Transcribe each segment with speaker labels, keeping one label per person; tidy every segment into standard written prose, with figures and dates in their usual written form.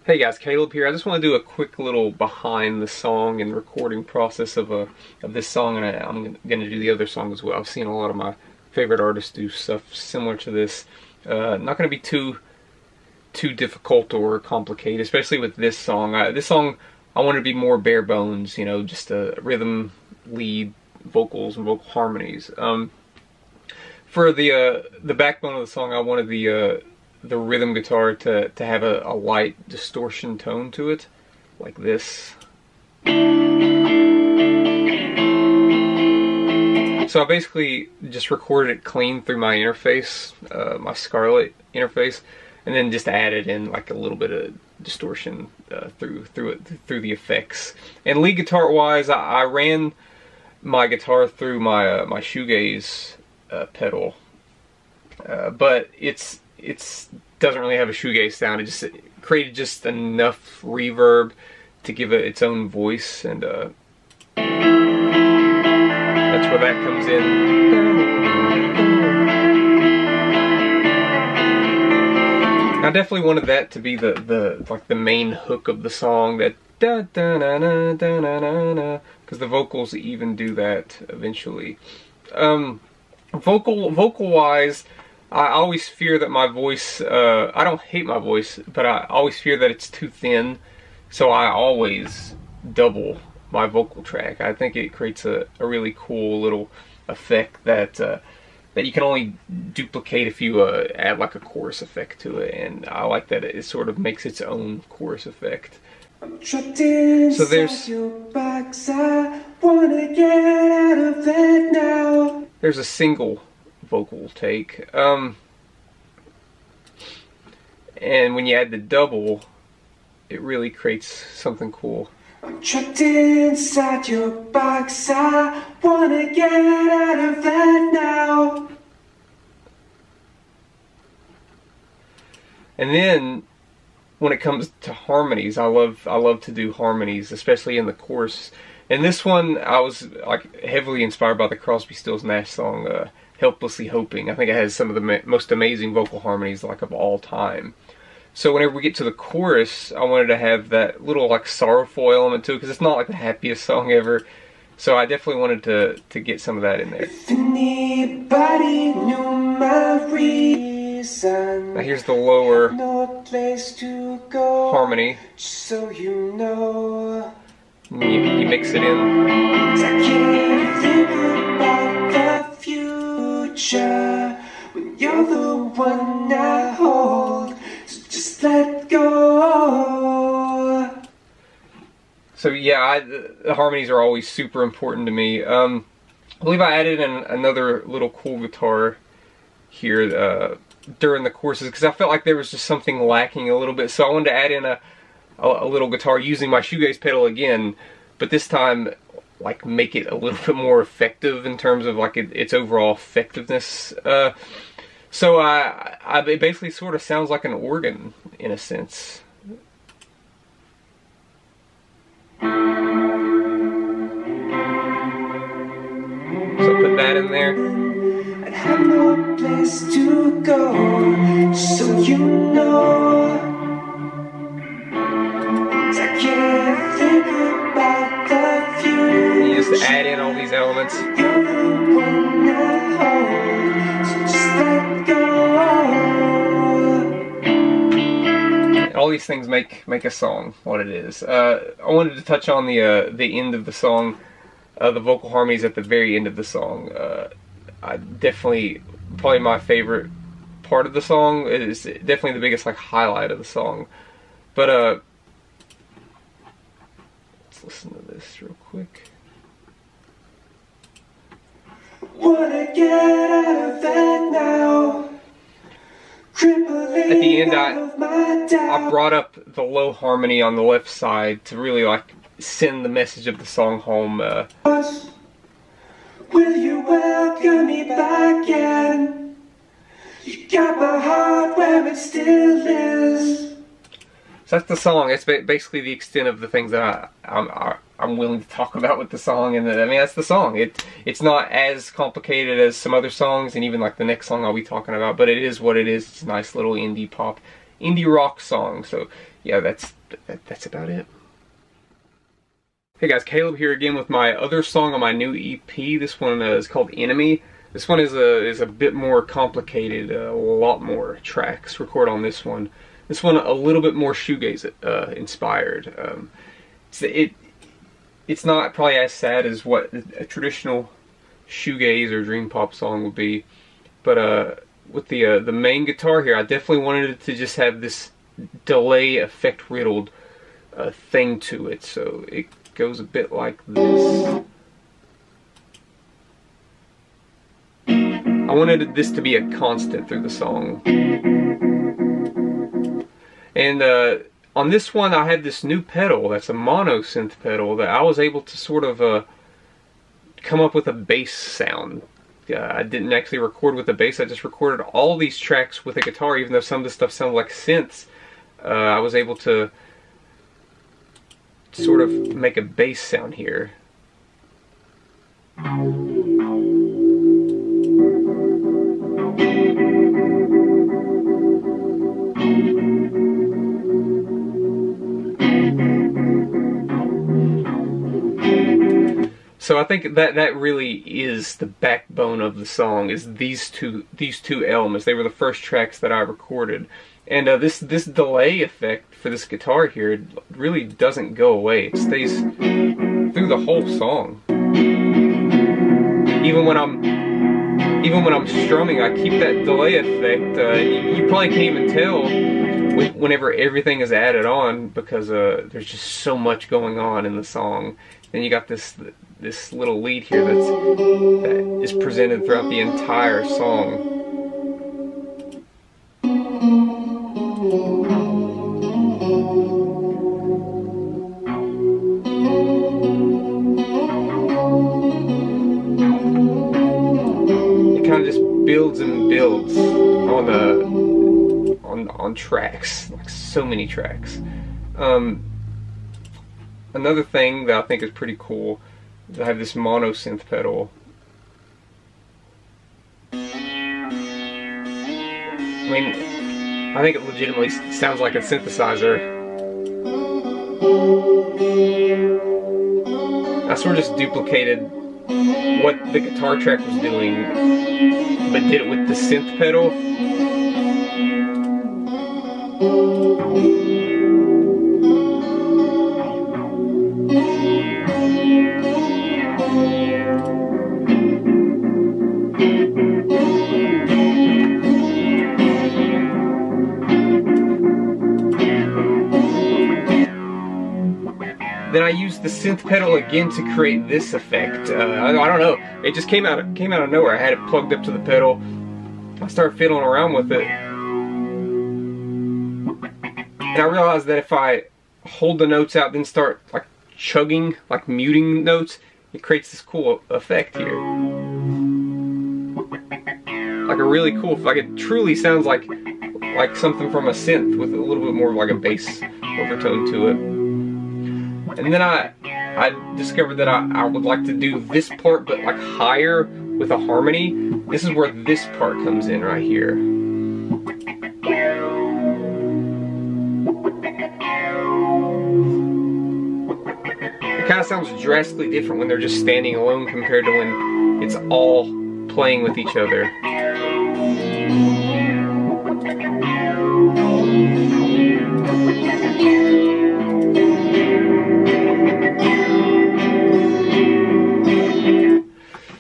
Speaker 1: Hey guys, Caleb here. I just want to do a quick little behind the song and recording process of this song, and I'm going to do the other song as well. I've seen a lot of my favorite artists do stuff similar to this. Not going to be too difficult or complicated, especially with this song. This song I wanted to be more bare bones, you know, just a rhythm, lead, vocals, and vocal harmonies. For the backbone of the song, I wanted the rhythm guitar to have a light distortion tone to it, like this. So I basically just recorded it clean through my interface, my Scarlett interface, and then just added in like a little bit of distortion through the effects. And lead guitar wise, I ran my guitar through my my shoegaze pedal, but it doesn't really have a shoegaze sound. It just created just enough reverb to give it its own voice, and that's where that comes in. I definitely wanted that to be the main hook of the song, that da da na na da na na na, because the vocals even do that eventually. Vocal wise, I always fear that my voice, I don't hate my voice, but I always fear that it's too thin, so I always double my vocal track. I think it creates a really cool little effect that you can only duplicate if you add like a chorus effect to it, and I like that it sort of makes its own chorus effect. So there's a single vocal take, and when you add the double, it really creates something cool. I'm trapped inside your box, I wanna get out of that now. And then when it comes to harmonies, I love to do harmonies, especially in the chorus. And this one, I was like heavily inspired by the Crosby, Stills, Nash song, Helplessly Hoping. I think it has some of the most amazing vocal harmonies like of all time. So whenever we get to the chorus, I wanted to have that little like sorrowful element to it, because it's not like the happiest song ever. So I definitely wanted to get some of that in there. If anybody knew my reason, now here's the lower harmony. So you know. You mix it in. I can't think about the future when you're the one I hold. So just let go. So yeah, the harmonies are always super important to me. I believe I added in another little cool guitar here during the courses, because I felt like there was just something lacking a little bit. So I wanted to add in a little guitar using my shoegaze pedal again, but this time like make it a little bit more effective in terms of like its overall effectiveness. So it basically sort of sounds like an organ in a sense. So put that in there. I have no place to go, so you know. You just add in all these elements. All these things make a song what it is. I wanted to touch on the end of the song, the vocal harmonies at the very end of the song. Probably my favorite part of the song. It is definitely the biggest like highlight of the song. But let's listen to this real quick. Wanna get out of that now. At the end, I brought up the low harmony on the left side to really like send the message of the song home. Will you welcome me back in? You got my heart where it still is. So that's the song. It's basically the extent of the things that I'm willing to talk about with the song, and I mean that's the song. It's not as complicated as some other songs, and even like the next song I'll be talking about, but it is what it is. It's a nice little indie pop, indie rock song. So yeah, that's about it. Hey guys, Caleb here again with my other song on my new EP. This one is called Enemy. This one is a bit more complicated, a lot more tracks recorded on this one. This one a little bit more shoegaze inspired. It's not probably as sad as what a traditional shoegaze or dream pop song would be, but with the main guitar here, I definitely wanted it to just have this delay effect riddled thing to it, so it goes a bit like this. I wanted this to be a constant through the song. And on this one I had this new pedal that's a mono synth pedal that I was able to sort of come up with a bass sound. I didn't actually record with the bass, I just recorded all these tracks with a guitar, even though some of the stuff sounded like synths. I was able to sort of make a bass sound here. So I think that really is the backbone of the song, is these two elements. They were the first tracks that I recorded. And this delay effect for this guitar here really doesn't go away. It stays through the whole song. Even when I'm strumming, I keep that delay effect. You probably can't even tell whenever everything is added on, because there's just so much going on in the song. Then you got this little lead here that is presented throughout the entire song. It kind of just builds and builds on tracks, like so many tracks. Another thing that I think is pretty cool is I have this mono synth pedal. I mean, I think it legitimately sounds like a synthesizer. I sort of just duplicated what the guitar track was doing, but did it with the synth pedal. Then I used the synth pedal again to create this effect. I don't know, it just came out of nowhere. I had it plugged up to the pedal. I started fiddling around with it, and I realized that if I hold the notes out, then start like chugging, like muting notes, it creates this cool effect here. Like a really cool, like it truly sounds like something from a synth with a little bit more of like a bass overtone to it. And then I discovered that I would like to do this part, but like higher with a harmony. This is where this part comes in right here. It kind of sounds drastically different when they're just standing alone compared to when it's all playing with each other.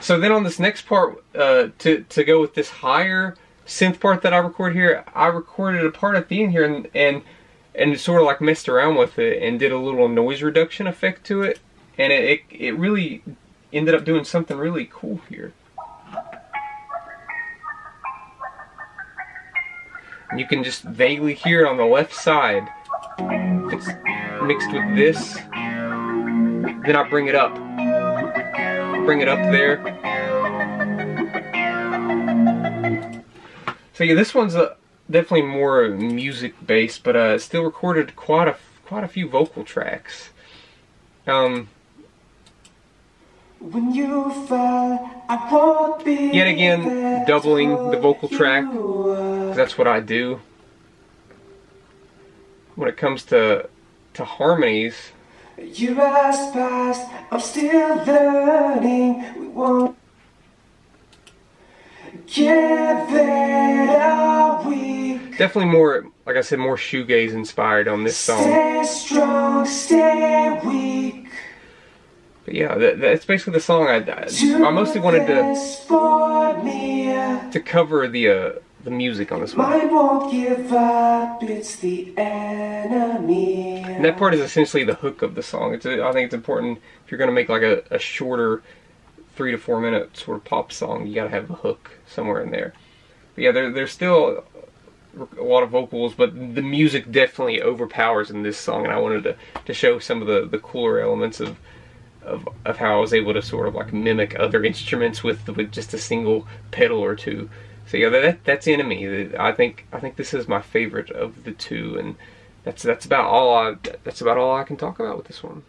Speaker 1: So then on this next part, to go with this higher synth part that I record here, I recorded a part at the end here and sort of like messed around with it and did a little noise reduction effect to it, and it really ended up doing something really cool here. And you can just vaguely hear it on the left side. If it's mixed with this, then I bring it up. Bring it up there. So yeah, this one's definitely more music based, but still recorded quite a few vocal tracks. When you fall, I won't be yet again doubling the vocal track, 'cause that's what I do. when it comes to harmonies,
Speaker 2: Your eyes past, I'm still learning. We won't give it a week.
Speaker 1: definitely more, like I said, more shoegaze inspired on this song.
Speaker 2: Stay strong, stay weak.
Speaker 1: But yeah, that's basically the song. I mostly wanted to cover the music on this one.
Speaker 2: Mind won't give up, it's the enemy.
Speaker 1: And that part is essentially the hook of the song. I think it's important if you're going to make like a shorter 3 to 4 minute sort of pop song, you got to have a hook somewhere in there. But yeah, there's still a lot of vocals, but the music definitely overpowers in this song, and I wanted to show some of the cooler elements of how I was able to sort of like mimic other instruments with just a single pedal or two. So yeah, that's Enemy. I think this is my favorite of the two, and that's about all I can talk about with this one.